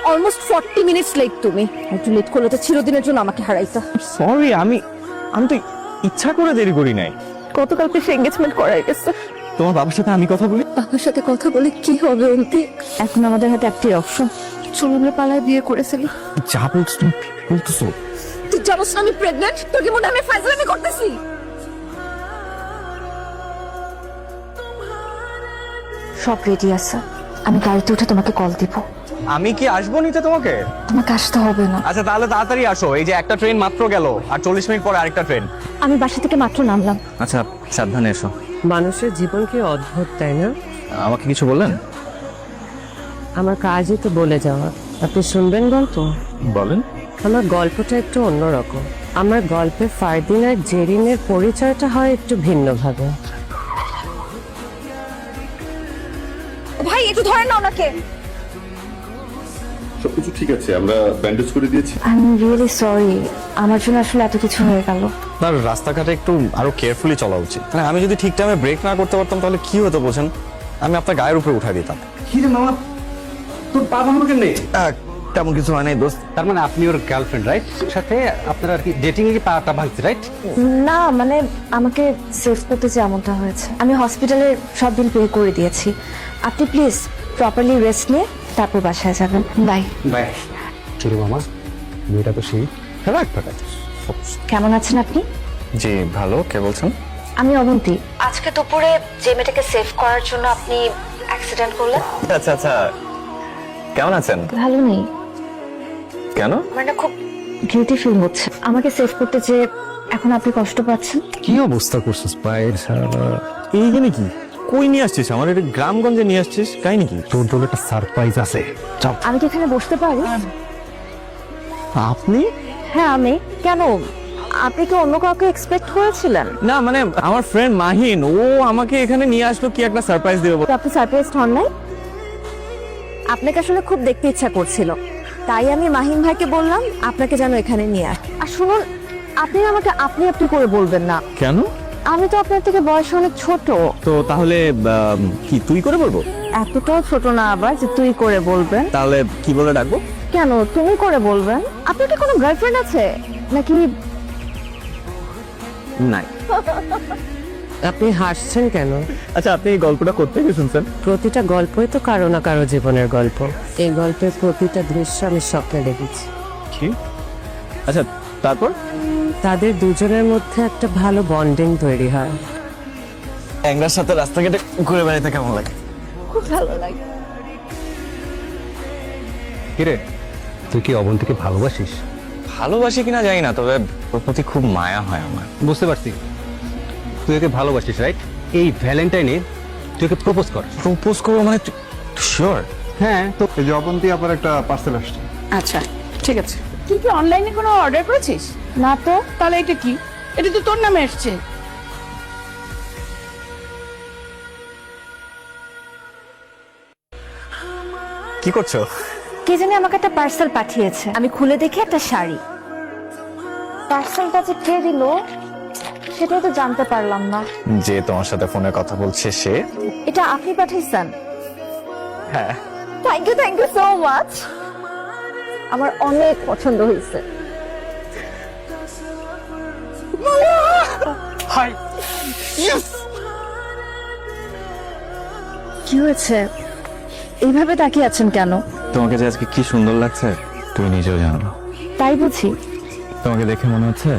Almost 40 minutes late তুমি। একটু late করলে তো চিরদিনের জন্য আমাকে হারাইতা। সরি, আমি তো ইচ্ছা করে দেরি করি নাই। গতকালকে সে এঙ্গেজমেন্ট করাই গেছে। তোমার বাবার সাথে আমি কথা বলি। বাবার সাথে কথা বলে কি হবে অন্তি? এখন আমাদের হাতে একটি অপশন, চলো আমরা পালায় বিয়ে করে ফেলি। যা বলতেছো তুই জানোস না আমি প্রেগন্যান্ট? তোর কি মনে হয় আমি ফাইজলামি করতেছি? সব রেডি আছে, আমি গাড়িতে উঠে তোমাকে কল দিব। আমি কি আসবো নিতে তোমাকে? তোমাকে আসতে হবে না। আচ্ছা তাহলে তাড়াতাড়ি আসো, এই যে একটা ট্রেন মাত্র গেল আর 40 মিনিট পরে আরেকটা ট্রেন। আমি বাসা থেকে মাত্র নামলাম। আচ্ছা সাবধানে এসো। মানুষের জীবন কি অদ্ভুত, তাই না? আমাকে কিছু বললেন? আমার কাজই তো বলে যাওয়া। আপনি শুনবেন গল্প? বলেন। আমার গল্পটা একটু অন্যরকম। আমার গল্পে ফারদিন আর জেরিনের পরিচয়টা হয় একটু ভিন্নভাবে। ভাই একটু ধরেন না ওনাকে। সবকিছু ঠিক আছে, আমরা ব্যান্ডেজ করে দিয়েছি। আই এম রিয়েলি সরি, আমার জন্য আসলে এত কিছু হয়ে গেল। আপনার রাস্তাঘাটে একটু আরো কেয়ারফুলি চলা উচিত। মানে আমি যদি ঠিক টাইমে ব্রেক না করতে পারতাম তাহলে কি হতো বোঝেন? আমি আপনার গায়ের উপরে উঠাই দিতাম। কি রে মামা, তোর পা ভাঙলো কেন? তেমন কিছু হয় নাই দোস্ত। তার মানে আপনি ওর গার্লফ্রেন্ড, রাইট? সাথে আপনারা আর কি ডেটিং এ পাটা ভাঙছে, রাইট? না মানে আমাকে সেভ করতে যে এমনটা হয়েছে। আমি হসপিটালের সব বিল পে করে দিয়েছি। আপনি প্লিজ প্রপারলি রেস্ট নিয়ে তারপর বাসায় যাবেন। Bye bye. কি রে মামা, মেয়েটা তো সেই ফেরাক ফাটা। কেমন আছেন আপনি? জি ভালো। কে বলছেন? আমি অবন্তী। আজকে দুপুরে যে মেয়েটাকে সেভ করার জন্য আপনি অ্যাক্সিডেন্ট করলেন। আচ্ছা আচ্ছা, কেমন আছেন? ভালো নেই, কেন? মানে খুব গিলটি ফিল হচ্ছে। আমাকে সেভ করতে যে এখন আপনি কষ্ট পাচ্ছেন। কি অবস্থা করছিস পায়ের? এইখানে কি কই নিয়ে আসছিস? আমার এটা গ্রামগঞ্জে নিয়ে আসছিস, কাই নাকি? তোর দলে একটা সারপ্রাইজ আছে। চল। আমি কি এখানে বসতে পারি? আপনি? হ্যাঁ আমি। কেন, আপনি কি অন্য কাউকে এক্সপেক্ট করেছিলেন? না মানে আমার ফ্রেন্ড মাহিন, ও আমাকে এখানে নিয়ে আসলো কি একটা সারপ্রাইজ দেবে বলে। তো আপনি সারপ্রাইজ হন নাই? আপনাকে আসলে খুব দেখতে ইচ্ছা করছিল, তাই আমি মাহিন ভাইকে বললাম আপনাকে যেন এখানে নিয়ে আস। আর শুনুন, আপনি আমাকে আপনি আপনি করে বলবেন না। কেন? আমি তো আপনার থেকে বয়সে অনেক ছোট। তো তাহলে কি তুই করে বলবো? এতটাও ছোট না আবার যে তুই করে বলবেন। তাহলে কি বলে ডাকবো? কেন তুমি করে বলবেন? আপনার কি কোনো গার্লফ্রেন্ড আছে নাকি? নাই। আপনি হাসছেন কেন? আচ্ছা আপনি এই গল্পটা করতে গিয়ে শুনছেন? প্রতিটা গল্পই তো কারো না কারো জীবনের গল্প। এই গল্পের প্রতিটা দৃশ্য আমি স্বপ্নে দেখেছি। কি? আচ্ছা তারপর? তাদের দুজনের মধ্যে একটা ভালো বন্ডিং তৈরি হয়। একটার সাথে রাস্তাঘাটে ঘুরে বেড়াইতে কেমন লাগে? খুব ভালো লাগে। কি রে, তুই কি অবন্তীকে ভালোবাসিস? ভালোবাসি কিনা জানি না, তবে ওর প্রতি খুব মায়া হয় আমার। বুঝতে পারছি, তুই ওকে ভালোবাসিস, রাইট? এই ভ্যালেন্টাইনে তুই ওকে প্রপোজ কর। প্রপোজ করবো মানে? শিওর? হ্যাঁ তো এই যে অবন্তি আবার একটা পার্সেল আসছে। আচ্ছা ঠিক আছে। তুই কি অনলাইনে কোনো অর্ডার করেছিস? না তো। তাহলে এটা কি? এটা তো তোর নামে এসছে। কি করছো? কে জানি আমাকে একটা পার্সেল পাঠিয়েছে, আমি খুলে দেখি একটা শাড়ি। পার্সেলটা যে কে দিল সেটাও তো জানতে পারলাম না। যে তোমার সাথে ফোনে কথা বলছে সে? এটা আপনি পাঠিয়েছেন? হ্যাঁ। Thank you so much. আমার অনেক পছন্দ হয়েছে। হাই। কি হয়েছে, এইভাবে তাকিয়ে আছেন কেন? তোমাকে যে আজকে কি সুন্দর লাগছে তুমি নিজেও জানো না। তাই বুঝি? তোমাকে দেখে মনে হচ্ছে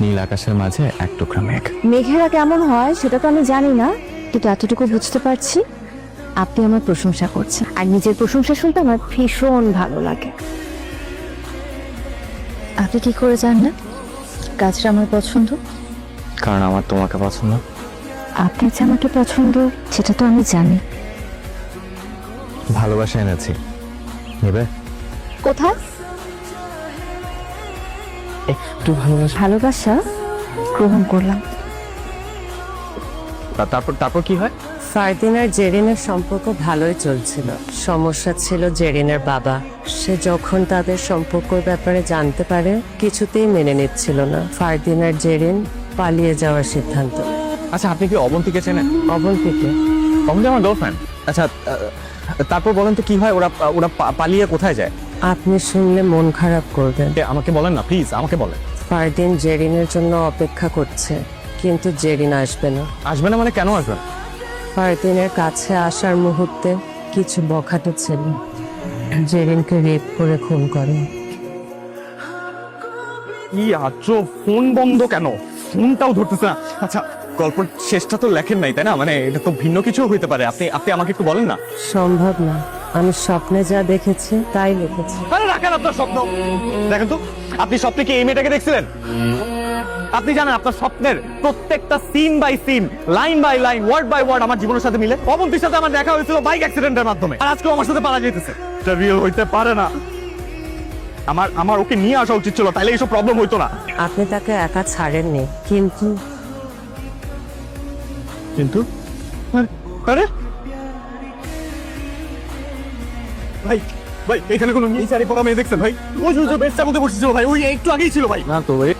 নীল আকাশের মাঝে এক টুকরা মেঘ। মেঘেরা কেমন হয় সেটা তো আমি জানি না, কিন্তু এতটুকু বুঝতে পারছি আপনি আমার প্রশংসা করছেন, আর নিজের প্রশংসা শুনতে আমার ভীষণ ভালো লাগে। আপনি কি করে জানলেন গাছটা আমার পছন্দ? কারণ আমার তোমাকে পছন্দ। আপনার যে আমাকে পছন্দ সেটা তো আমি জানি। ভালোবাসা এনেছি, নেবে? কোথায়? একটু ভালোবাসা। ভালোবাসা গ্রহণ করলাম। তারপর কি হয়? ফারদিন আর জেরিনের সম্পর্ক ভালোই চলছিল। সমস্যা ছিল জেরিনের বাবা। সে যখন তাদের সম্পর্কের ব্যাপারে জানতে পারে কিছুতেই মেনে নিচ্ছিল না। ফারদিন আর জেরিন পালিয়ে যাওয়ার সিদ্ধান্ত। আচ্ছা আপনি কি অবন্তীকে চেনেন? অবন্তীকে? অবন্তী আমার গার্লফ্রেন্ড। আচ্ছা তারপর বলেন তো কি হয়, ওরা ওরা পালিয়ে কোথায় যায়? আপনি শুনলে মন খারাপ করবেন। আমাকে বলেন না প্লিজ, আমাকে বলেন। ফারদিন জেরিনের জন্য অপেক্ষা করছে, কিন্তু জেরিন আসবে না। আসবে না মানে কেন আসবে না? ফারদিনের কাছে আসার মুহূর্তে কিছু বখাটে ছেলে জেরিনকে রেপ করে খুন করে। কি আজব, ফোন বন্ধ কেন? ফোনটাও ধরতেছে না। আচ্ছা, গল্পের শেষটা তো লেখেন নাই, তাই না? মানে এটা তো ভিন্ন কিছু হইতে পারে। আপনি আপনি আমাকে একটু বলেন না। সম্ভব না, আমি স্বপ্নে যা দেখেছি তাই লিখেছি। আরে রাখেন আপনার স্বপ্ন, দেখেন তো আপনি স্বপ্নে কি এই মেয়েটাকে দেখছিলেন? আপনি জানেন আপনার স্বপ্নের প্রত্যেকটা scene by scene, line by line, word by word আমার জীবনের সাথে মিলে। অবন্তীর সাথে আমার দেখা হয়েছিল বাইক অ্যাক্সিডেন্টের মাধ্যমে, আর আজকেও আমার সাথে পারা যেতেছে। এটা রিয়েল হইতে পারে না। আমার ওকে নিয়ে আসা উচিত ছিল, তাইলে এইসব প্রবলেম হইতো না। আপনি তাকে একা ছাড়েননি, কিন্তু কিন্তু আরে ভাই, ভাই এখানে কোনো নিয়ে পড়া মেয়ে দেখছেন ভাই? ওই যে বেস্টার মধ্যে বসেছিল ভাই, ওই একটু আগেই ছিল ভাই। না তো ভাই,